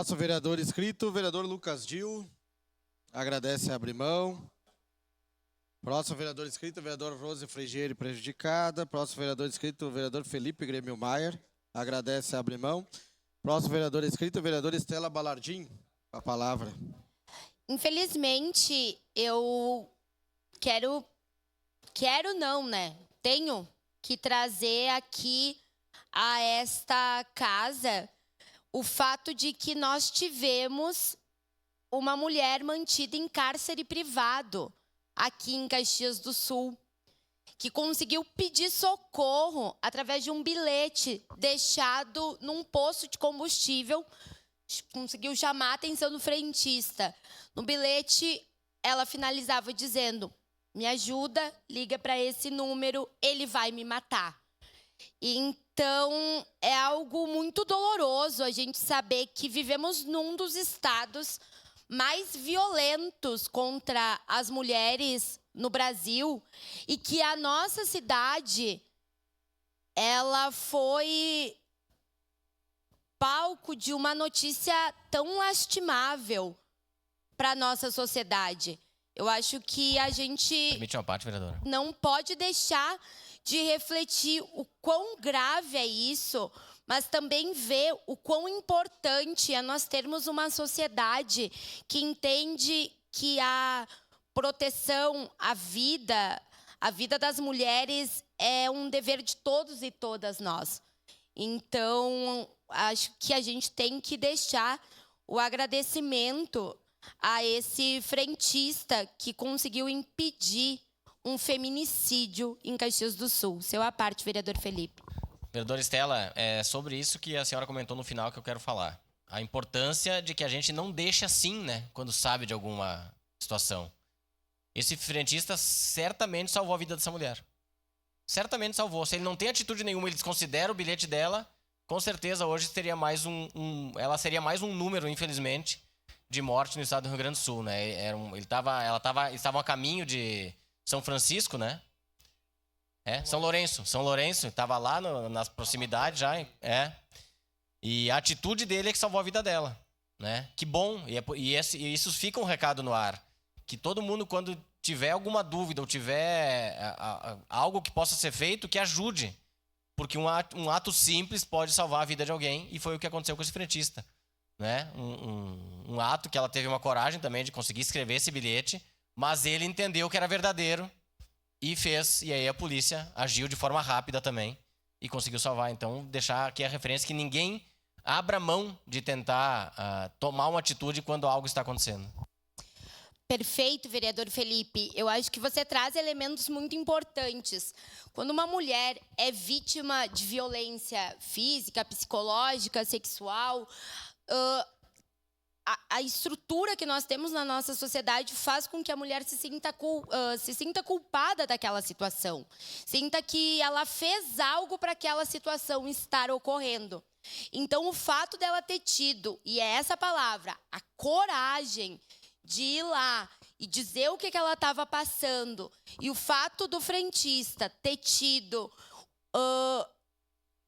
Nosso vereador inscrito, vereador Lucas Dil, agradece a abrir mão. Próximo vereador inscrito, vereador Rose Fregieri, prejudicada. Próximo vereador inscrito, vereador Felipe Grêmio Maier, agradece a abrir mão. Próximo vereador inscrito, vereador Estela Balardim, a palavra. Infelizmente, eu tenho que trazer aqui a esta casa o fato de que nós tivemos uma mulher mantida em cárcere privado aqui em Caxias do Sul, que conseguiu pedir socorro através de um bilhete deixado num posto de combustível, conseguiu chamar a atenção do frentista. No bilhete, ela finalizava dizendo: me ajuda, liga para esse número, ele vai me matar. Então, é algo muito doloroso a gente saber que vivemos num dos estados mais violentos contra as mulheres no Brasil e que a nossa cidade, ela foi palco de uma notícia tão lastimável para a nossa sociedade. Eu acho que a gente Permite uma parte, vereadora. não pode deixar de refletir o quão grave é isso, mas também ver o quão importante é nós termos uma sociedade que entende que a proteção à vida, a vida das mulheres é um dever de todos e todas nós. Então, acho que a gente tem que deixar o agradecimento a esse frentista que conseguiu impedir um feminicídio em Caxias do Sul. Seu à parte, vereador Felipe. Vereadora Estela, é sobre isso que a senhora comentou no final que eu quero falar. A importância de que a gente não deixe assim, né, quando sabe de alguma situação. Esse frentista certamente salvou a vida dessa mulher. Certamente salvou. Se ele não tem atitude nenhuma, ele desconsidera o bilhete dela, com certeza hoje teria mais ela seria mais um número, infelizmente, de morte no estado do Rio Grande do Sul, né? Eles estavam a caminho de São Francisco, né? São Lourenço, estava lá nas proximidades já, E a atitude dele é que salvou a vida dela, né? Que bom, e isso fica um recado no ar, que todo mundo, quando tiver alguma dúvida ou tiver algo que possa ser feito, que ajude, porque um ato simples pode salvar a vida de alguém, e foi o que aconteceu com esse frentista, né? Um ato que ela teve uma coragem também de conseguir escrever esse bilhete, mas ele entendeu que era verdadeiro e fez, e aí a polícia agiu de forma rápida também e conseguiu salvar. Então, deixar aqui a referência que ninguém abra mão de tentar tomar uma atitude quando algo está acontecendo. Perfeito, vereador Felipe. Eu acho que você traz elementos muito importantes. Quando uma mulher é vítima de violência física, psicológica, sexual, a estrutura que nós temos na nossa sociedade faz com que a mulher se sinta culpada daquela situação. Sinta que ela fez algo para aquela situação estar ocorrendo. Então, o fato dela ter tido, e é essa palavra, a coragem de ir lá e dizer o que ela estava passando, e o fato do frentista ter tido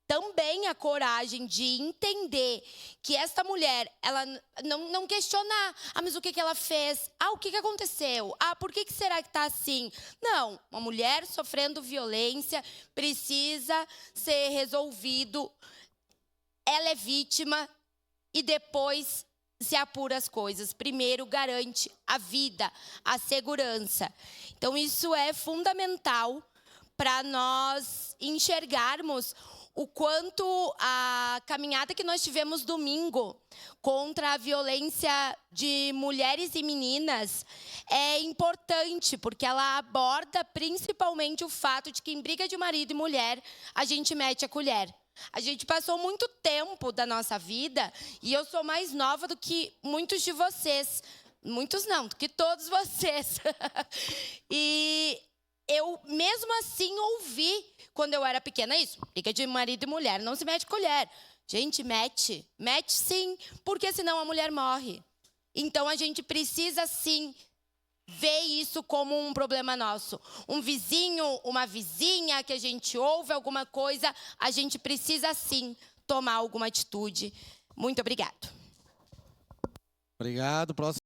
também a coragem de entender que esta mulher, ela não questionar, mas o que ela fez? O que aconteceu? Por que será que está assim? Não, uma mulher sofrendo violência precisa ser resolvido. Ela é vítima e depois se apura as coisas. Primeiro, garante a vida, a segurança. Então, isso é fundamental para nós enxergarmos o quanto a caminhada que nós tivemos domingo contra a violência de mulheres e meninas é importante, porque ela aborda principalmente o fato de que em briga de marido e mulher, a gente mete a colher. A gente passou muito tempo da nossa vida, e eu sou mais nova do que muitos de vocês. Muitos não, do que todos vocês. E eu, mesmo assim, ouvi, quando eu era pequena, isso. Briga de marido e mulher, não se mete colher. Gente, mete. Mete sim, porque senão a mulher morre. Então, a gente precisa, sim, ver isso como um problema nosso. Um vizinho, uma vizinha que a gente ouve alguma coisa, a gente precisa, sim, tomar alguma atitude. Muito obrigado. Obrigado. Próximo.